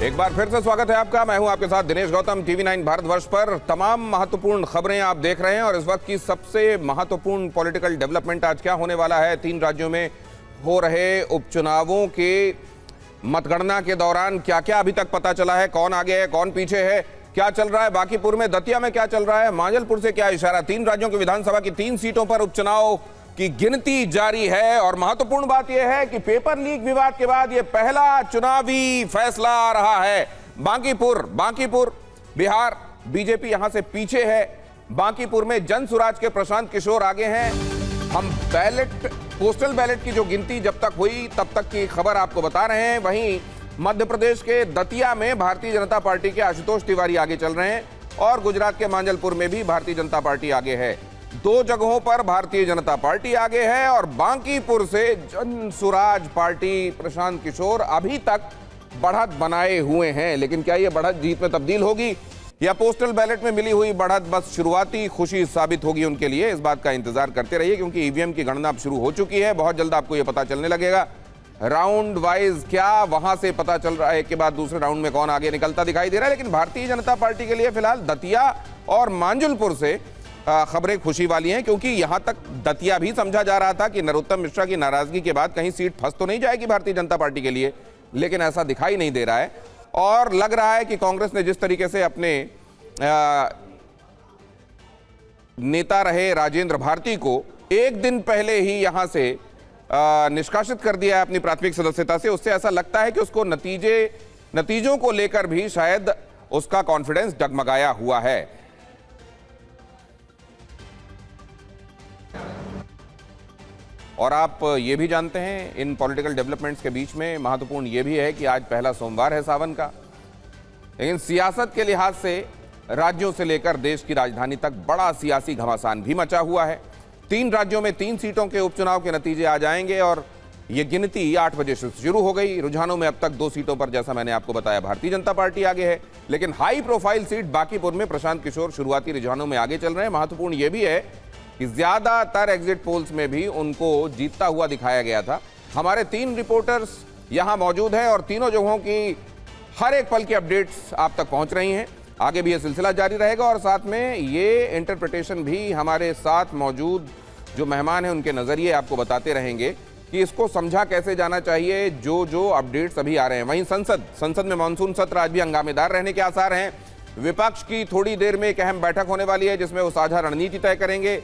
एक बार फिर से स्वागत है आपका। मैं हूं आपके साथ दिनेश गौतम। TV9 भारतवर्ष पर तमाम महत्वपूर्ण खबरें आप देख रहे हैं और इस वक्त की सबसे महत्वपूर्ण पॉलिटिकल डेवलपमेंट आज क्या होने वाला है। 3 राज्यों में हो रहे उपचुनावों के मतगणना के दौरान क्या क्या अभी तक पता चला है, कौन आगे है कौन पीछे है, क्या चल रहा है बांकीपुर में, दतिया में क्या चल रहा है, मांजलपुर से क्या इशारा। 3 राज्यों की विधानसभा की 3 सीटों पर उपचुनाव की गिनती जारी है और महत्वपूर्ण बात यह है कि पेपर लीक विवाद के बाद यह पहला चुनावी फैसला आ रहा है। बांकीपुर बिहार, बीजेपी यहां से पीछे है। बांकीपुर में जनसुराज के प्रशांत किशोर आगे हैं। हम पोस्टल बैलेट की जो गिनती जब तक हुई तब तक की खबर आपको बता रहे हैं। वहीं मध्य प्रदेश के दतिया में भारतीय जनता पार्टी के आशुतोष तिवारी आगे चल रहे हैं और गुजरात के मांजलपुर में भी भारतीय जनता पार्टी आगे है। 2 जगहों पर भारतीय जनता पार्टी आगे है और बांकीपुर से जनसुराज पार्टी प्रशांत किशोर अभी तक बढ़त बनाए हुए हैं। लेकिन क्या यह बढ़त जीत में तब्दील होगी या पोस्टल बैलेट में मिली हुई बढ़त बस शुरुआती खुशी साबित होगी उनके लिए? इस बात का इंतजार करते रहिए क्योंकि ईवीएम की गणना अब शुरू हो चुकी है। बहुत जल्द आपको यह पता चलने लगेगा राउंड वाइज क्या वहां से पता चल रहा है। एक के बाद दूसरे राउंड में कौन आगे निकलता दिखाई दे रहा है। लेकिन भारतीय जनता पार्टी के लिए फिलहाल दतिया और मांजलपुर से खबरें खुशी वाली हैं क्योंकि यहां तक दतिया भी समझा जा रहा था कि नरोत्तम मिश्रा की नाराजगी के बाद कहीं सीट फंस तो नहीं जाएगी भारतीय जनता पार्टी के लिए, लेकिन ऐसा दिखाई नहीं दे रहा है। और लग रहा है कि कांग्रेस ने जिस तरीके से अपने नेता रहे राजेंद्र भारती को एक दिन पहले ही यहां से निष्कासित कर दिया है अपनी प्राथमिक सदस्यता से, उससे ऐसा लगता है कि उसको नतीजों को लेकर भी शायद उसका कॉन्फिडेंस डगमगाया हुआ है। और आप ये भी जानते हैं इन पॉलिटिकल डेवलपमेंट्स के बीच में महत्वपूर्ण ये भी है कि आज पहला सोमवार है सावन का। लेकिन सियासत के लिहाज से राज्यों से लेकर देश की राजधानी तक बड़ा सियासी घमासान भी मचा हुआ है। 3 राज्यों में 3 सीटों के उपचुनाव के नतीजे आ जाएंगे और ये गिनती 8 बजे से शुरू हो गई। रुझानों में अब तक 2 सीटों पर जैसा मैंने आपको बताया भारतीय जनता पार्टी आगे है, लेकिन हाई प्रोफाइल सीट बांकीपुर में प्रशांत किशोर शुरुआती रुझानों में आगे चल रहे हैं। महत्वपूर्ण यह भी है कि ज्यादातर एग्जिट पोल्स में भी उनको जीतता हुआ दिखाया गया था। हमारे 3 रिपोर्टर्स यहां मौजूद हैं और तीनों जगहों की हर एक पल की अपडेट्स आप तक पहुंच रही हैं। आगे भी यह सिलसिला जारी रहेगा और साथ में ये इंटरप्रिटेशन भी हमारे साथ मौजूद जो मेहमान हैं उनके नजरिए आपको बताते रहेंगे कि इसको समझा कैसे जाना चाहिए जो अपडेट्स अभी आ रहे हैं। वहीं संसद में मानसून सत्र आज भी हंगामेदार रहने के आसार हैं। विपक्ष की थोड़ी देर में एक अहम बैठक होने वाली है जिसमें वो साझा रणनीति तय करेंगे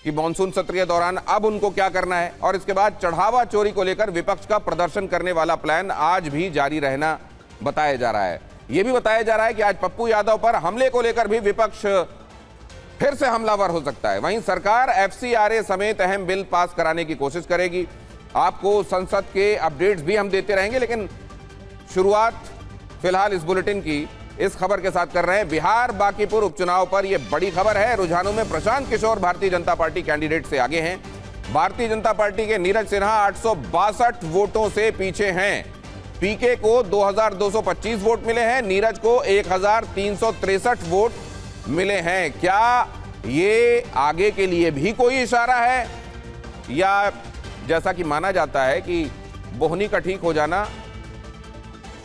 कि मानसून सत्र के दौरान अब उनको क्या करना है। और इसके बाद चढ़ावा चोरी को लेकर विपक्ष का प्रदर्शन करने वाला प्लान आज भी जारी रहना बताया जा रहा है। यह भी बताया जा रहा है कि आज पप्पू यादव पर हमले को लेकर भी विपक्ष फिर से हमलावर हो सकता है। वहीं सरकार FCRA समेत अहम बिल पास कराने की कोशिश करेगी। आपको संसद के अपडेट्स भी हम देते रहेंगे, लेकिन शुरुआत फिलहाल इस बुलेटिन की इस खबर के साथ कर रहे हैं। बिहार बांकीपुर उपचुनाव पर यह बड़ी खबर है। रुझानों में प्रशांत किशोर भारतीय जनता पार्टी कैंडिडेट से आगे हैं। भारतीय जनता पार्टी के नीरज सिन्हा 862 वोटों से पीछे हैं। पीके को 2225 वोट मिले हैं, नीरज को 1363 वोट मिले हैं। क्या ये आगे के लिए भी कोई इशारा है या जैसा कि माना जाता है कि बोहनी का ठीक हो जाना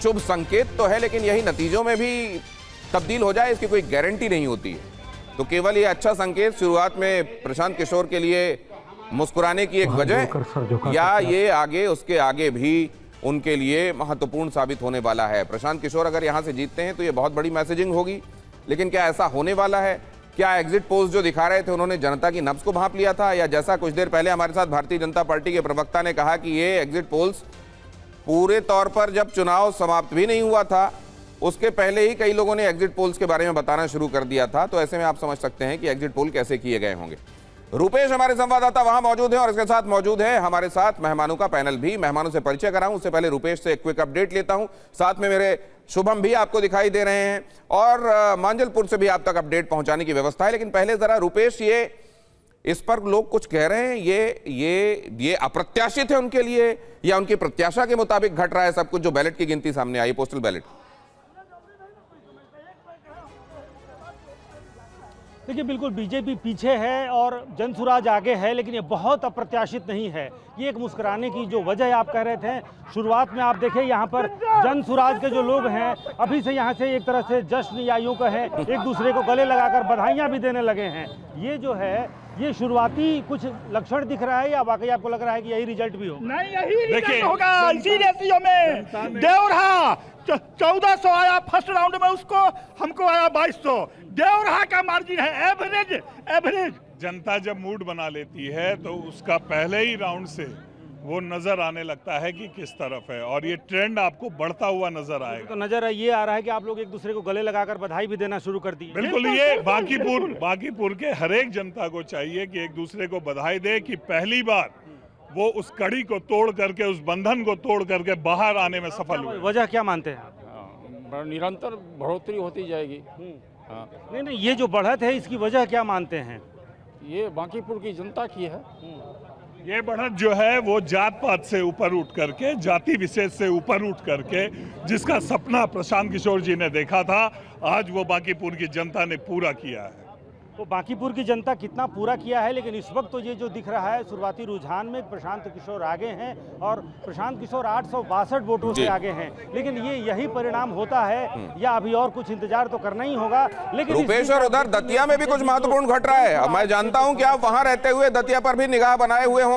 शुभ संकेत तो है, लेकिन यही नतीजों में भी तब्दील हो जाए इसकी कोई गारंटी नहीं होती है। तो केवल ये अच्छा संकेत शुरुआत में प्रशांत किशोर के लिए मुस्कुराने की एक वजह या ये आगे उसके आगे भी उनके लिए महत्वपूर्ण साबित होने वाला है। प्रशांत किशोर अगर यहां से जीतते हैं तो ये बहुत बड़ी मैसेजिंग होगी, लेकिन क्या ऐसा होने वाला है? क्या एग्जिट पोल्स जो दिखा रहे थे उन्होंने जनता की नब्ज को भांप लिया था, या जैसा कुछ देर पहले हमारे साथ भारतीय जनता पार्टी के प्रवक्ता ने कहा कि ये एग्जिट पोल्स पूरे तौर पर जब चुनाव समाप्त भी नहीं हुआ था उसके पहले ही कई लोगों ने एग्जिट पोल्स के बारे में बताना शुरू कर दिया था। तो ऐसे में आप समझ सकते हैं कि एग्जिट पोल कैसे किए गए होंगे। रुपेश हमारे संवाददाता वहां मौजूद हैं और इसके साथ मौजूद है हमारे साथ मेहमानों का पैनल भी। मेहमानों से परिचय कराऊं उससे पहले रुपेश से एक क्विक अपडेट लेता हूं। साथ में मेरे शुभम भी आपको दिखाई दे रहे हैं और मांजलपुर से भी आप तक अपडेट पहुंचाने की व्यवस्था है। लेकिन पहले जरा रुपेश, ये इस पर लोग कुछ कह रहे हैं, ये अप्रत्याशित है उनके लिए या उनकी प्रत्याशा के मुताबिक घट रहा है सब कुछ जो बैलेट की गिनती सामने आई, पोस्टल बैलेट? देखिए, बिल्कुल बीजेपी पीछे है और जनसुराज आगे है, लेकिन ये बहुत अप्रत्याशित नहीं है। ये एक मुस्कुराने की जो वजह आप कह रहे थे, शुरुआत में आप देखें यहाँ पर जन सुराज के जो लोग हैं अभी से यहाँ से एक तरह से जश्न या यूं कहें एक दूसरे को गले लगाकर बधाइयाँ भी देने लगे हैं। ये जो है ये शुरुआती कुछ लक्षण दिख रहा है या वाकई आपको लग रहा है कि यही रिजल्ट भी हो? नहीं, यही रिजल्ट होगा। इसी रेशियो में देवरहा 1400 आया फर्स्ट राउंड में, उसको हमको आया 2200। देवरहा का मार्जिन है एवरेज। जनता जब मूड बना लेती है तो उसका पहले ही राउंड से वो नजर आने लगता है कि किस तरफ है, और ये ट्रेंड आपको बढ़ता हुआ नजर आएगा। तो नजर ये आ रहा है कि आप लोग एक दूसरे को गले लगाकर बधाई भी देना शुरू कर दिए। बिल्कुल, ये बांकीपुर के हर एक जनता को चाहिए कि एक दूसरे को बधाई दे कि पहली बार वो उस कड़ी को तोड़ करके, उस बंधन को तोड़ करके बाहर आने में सफल हुए। वजह क्या मानते हैं? निरंतर बढ़ोतरी होती जाएगी। हाँ, नहीं, ये जो बढ़त है इसकी वजह क्या मानते हैं? ये बांकीपुर की जनता की है। ये बढ़त जो है वो जात पात से ऊपर उठ करके, जाति विशेष से ऊपर उठ करके, जिसका सपना प्रशांत किशोर जी ने देखा था, आज वो बांकीपुर की जनता ने पूरा किया है। तो बांकीपुर की जनता कितना पूरा किया है, लेकिन इस वक्त तो ये जो दिख रहा है शुरुआती रुझान में प्रशांत किशोर आगे हैं और प्रशांत किशोर 862 वोटों से आगे हैं। लेकिन ये यही परिणाम होता है या अभी और कुछ इंतजार तो करना ही होगा। लेकिन रुपेश, और उधर दतिया में भी कुछ महत्वपूर्ण घट रहा है। अब मैं जानता हूं कि आप वहां रहते हुए दतिया पर भी निगाह बनाए हुए होंगे।